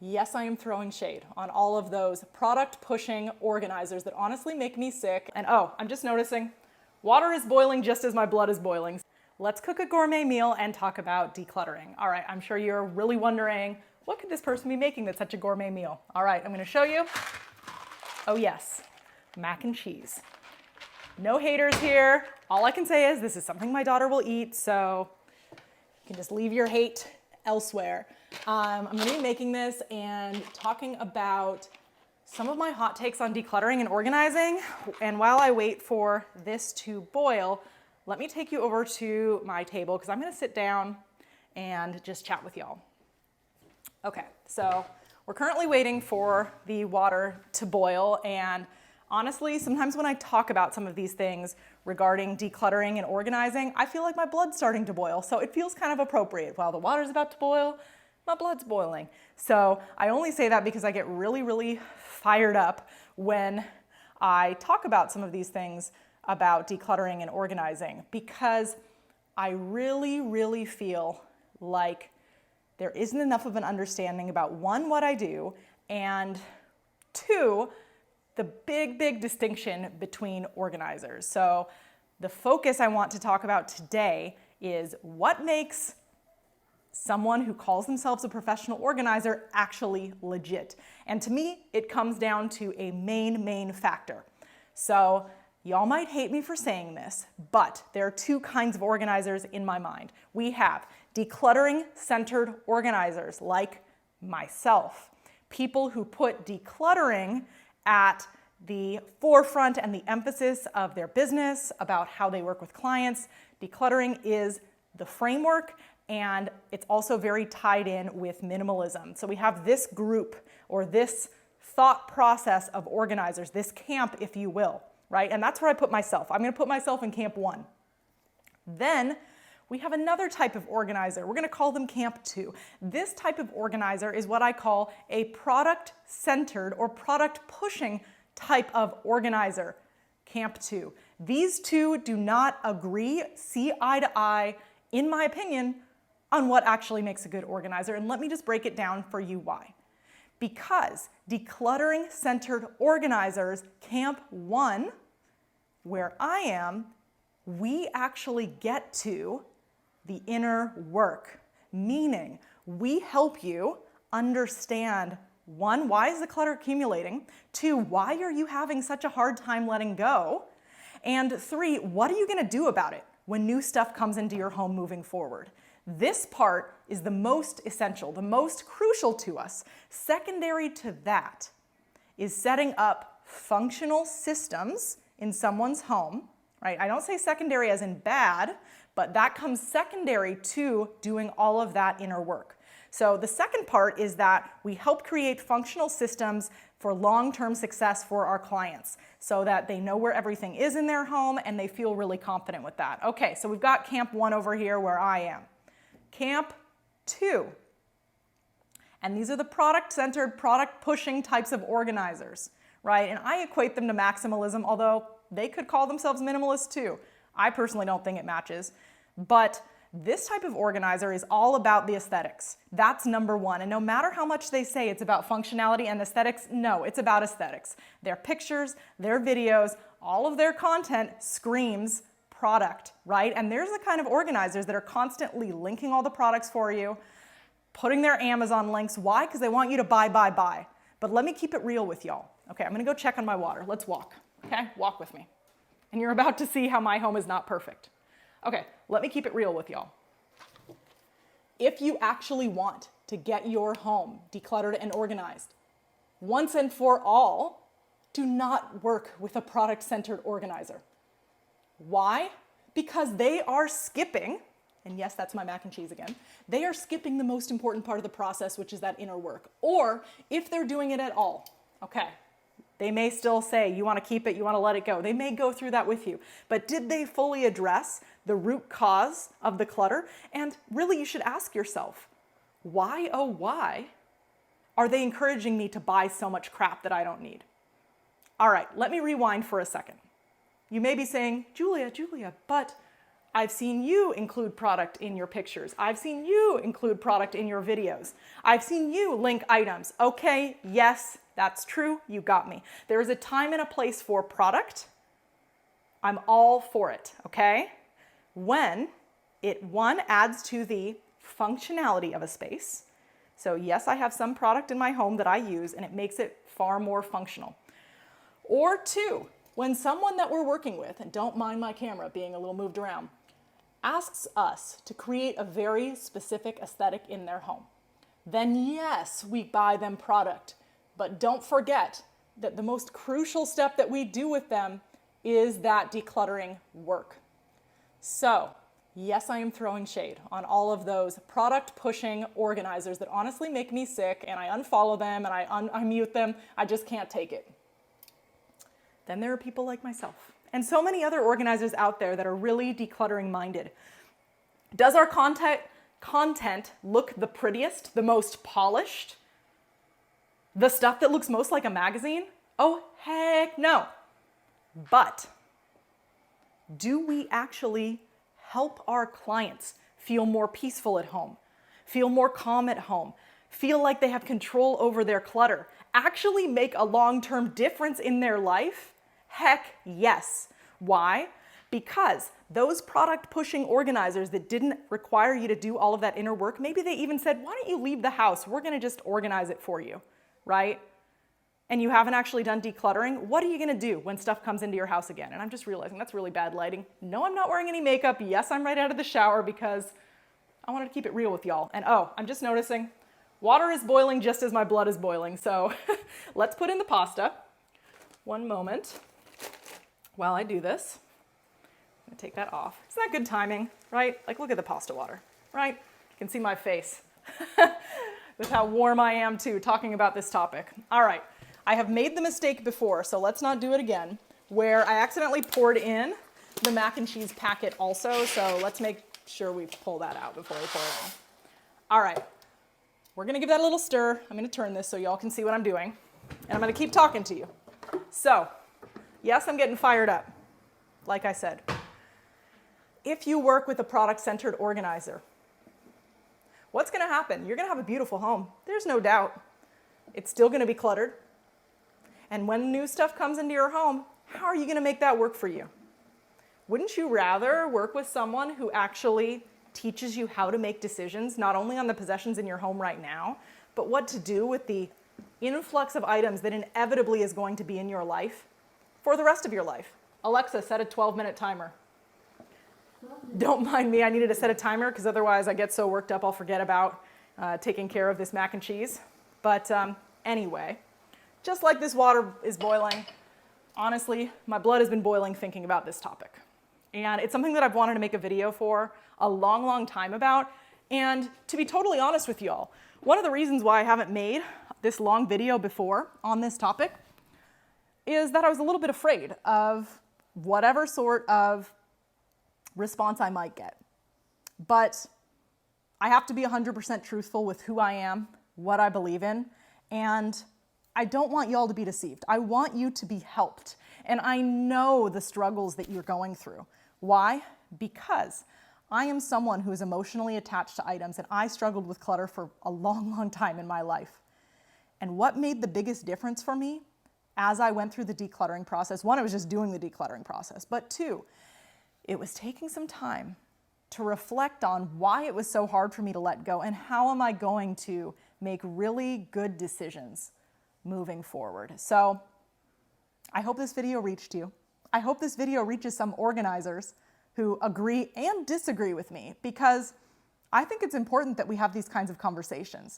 Yes, I am throwing shade on all of those product pushing organizers that honestly make me sick. And oh, I'm just noticing water is boiling just as my blood is boiling. Let's cook a gourmet meal and talk about decluttering. All right, I'm sure you're really wondering, what could this person be making that's such a gourmet meal? All right, I'm gonna show you. Oh yes, mac and cheese. No haters here. All I can say is this is something my daughter will eat, so you can just leave your hate elsewhere. I'm gonna be making this and talking about some of my hot takes on decluttering and organizing. And while I wait for this to boil, let me take you over to my table because I'm gonna sit down and just chat with y'all. Okay, so we're currently waiting for the water to boil, and honestly, sometimes when I talk about some of these things regarding decluttering and organizing, I feel like my blood's starting to boil. So it feels kind of appropriate. While the water's about to boil, my blood's boiling. So I only say that because I get really, really fired up when I talk about some of these things about decluttering and organizing, because I really, really feel like there isn't enough of an understanding about one, what I do, and two, the big distinction between organizers. So the focus I want to talk about today is what makes someone who calls themselves a professional organizer actually legit. And to me, it comes down to a main factor. So y'all might hate me for saying this, but there are two kinds of organizers in my mind. We have decluttering centered organizers like myself, people who put decluttering at the forefront and the emphasis of their business, about how they work with clients. Decluttering is the framework, and it's also very tied in with minimalism. So we have this group, or this thought process of organizers, this camp, if you will, right? And that's where I put myself. I'm gonna put myself in camp 1. Then we have another type of organizer. We're gonna call them camp 2. This type of organizer is what I call a product-centered or product-pushing type of organizer, camp 2. These two do not agree, see eye to eye, in my opinion, on what actually makes a good organizer. And let me just break it down for you why. Because decluttering-centered organizers, camp 1, where I am, we actually get to the inner work, meaning we help you understand, 1, why is the clutter accumulating? 2, why are you having such a hard time letting go? And 3, what are you gonna do about it when new stuff comes into your home moving forward? This part is the most essential, the most crucial to us. Secondary to that is setting up functional systems in someone's home, right? I don't say secondary as in bad, but that comes secondary to doing all of that inner work. So the second part is that we help create functional systems for long-term success for our clients so that they know where everything is in their home and they feel really confident with that. Okay, so we've got camp 1 over here where I am. Camp 2, and these are the product-centered, product-pushing types of organizers, right? And I equate them to maximalism, although they could call themselves minimalist too. I personally don't think it matches, but this type of organizer is all about the aesthetics. That's number 1. And no matter how much they say it's about functionality and aesthetics, no, it's about aesthetics. Their pictures, their videos, all of their content screams product, right? And there's the kind of organizers that are constantly linking all the products for you, putting their Amazon links. Why? Because they want you to buy. But let me keep it real with y'all. Okay, I'm gonna go check on my water. Let's walk, okay? Walk with me. And you're about to see how my home is not perfect. Okay, let me keep it real with y'all. If you actually want to get your home decluttered and organized, once and for all, do not work with a product-centered organizer. Why? Because they are skipping, and yes, that's my mac and cheese again, they are skipping the most important part of the process, which is that inner work. Or if they're doing it at all, okay, they may still say, you wanna keep it, you wanna let it go. They may go through that with you, but did they fully address the root cause of the clutter? And really, you should ask yourself, why, oh why, are they encouraging me to buy so much crap that I don't need? All right, let me rewind for a second. You may be saying, Julia, but I've seen you include product in your pictures. I've seen you include product in your videos. I've seen you link items. Okay, yes, that's true. You got me. There is a time and a place for product. I'm all for it, okay? When it, one, adds to the functionality of a space. So yes, I have some product in my home that I use and it makes it far more functional. Or two, when someone that we're working with, and don't mind my camera being a little moved around, asks us to create a very specific aesthetic in their home, then yes, we buy them product. But don't forget that the most crucial step that we do with them is that decluttering work. So yes, I am throwing shade on all of those product pushing organizers that honestly make me sick, and I unfollow them and I mute them. I just can't take it. Then there are people like myself and so many other organizers out there that are really decluttering minded. Does our content look the prettiest, the most polished? The stuff that looks most like a magazine? Oh, heck no. But do we actually help our clients feel more peaceful at home, feel more calm at home, feel like they have control over their clutter, actually make a long-term difference in their life? Heck yes. Why? Because those product pushing organizers that didn't require you to do all of that inner work, maybe they even said, why don't you leave the house? We're gonna just organize it for you, right? And you haven't actually done decluttering, what are you gonna do when stuff comes into your house again? And I'm just realizing that's really bad lighting. No, I'm not wearing any makeup. Yes, I'm right out of the shower because I wanted to keep it real with y'all. And oh, I'm just noticing water is boiling just as my blood is boiling. So let's put in the pasta. One moment while I do this. I'm gonna take that off. Isn't that good timing, right? Like, look at the pasta water, right? You can see my face with how warm I am too, talking about this topic. All right. I have made the mistake before, so let's not do it again, where I accidentally poured in the mac and cheese packet also, so let's make sure we pull that out before we pour it in. All right, we're gonna give that a little stir. I'm gonna turn this so y'all can see what I'm doing, and I'm gonna keep talking to you. So, yes, I'm getting fired up, like I said. If you work with a product-centered organizer, what's gonna happen? You're gonna have a beautiful home, there's no doubt. It's still gonna be cluttered. And when new stuff comes into your home, how are you gonna make that work for you? Wouldn't you rather work with someone who actually teaches you how to make decisions, not only on the possessions in your home right now, but what to do with the influx of items that inevitably is going to be in your life for the rest of your life? Alexa, set a 12-minute timer. Don't mind me, I needed to set a timer because otherwise I get so worked up I'll forget about taking care of this mac and cheese. But anyway, just like this water is boiling, honestly, my blood has been boiling thinking about this topic. And it's something that I've wanted to make a video for a long, long time about. And to be totally honest with y'all, one of the reasons why I haven't made this long video before on this topic is that I was a little bit afraid of whatever sort of response I might get. But I have to be 100% truthful with who I am, what I believe in, and I don't want y'all to be deceived. I want you to be helped. And I know the struggles that you're going through. Why? Because I am someone who is emotionally attached to items, and I struggled with clutter for a long, long time in my life. And what made the biggest difference for me as I went through the decluttering process, one, I was just doing the decluttering process, but two, it was taking some time to reflect on why it was so hard for me to let go and how am I going to make really good decisions moving forward. So I hope this video reached you. I hope this video reaches some organizers who agree and disagree with me, because I think it's important that we have these kinds of conversations.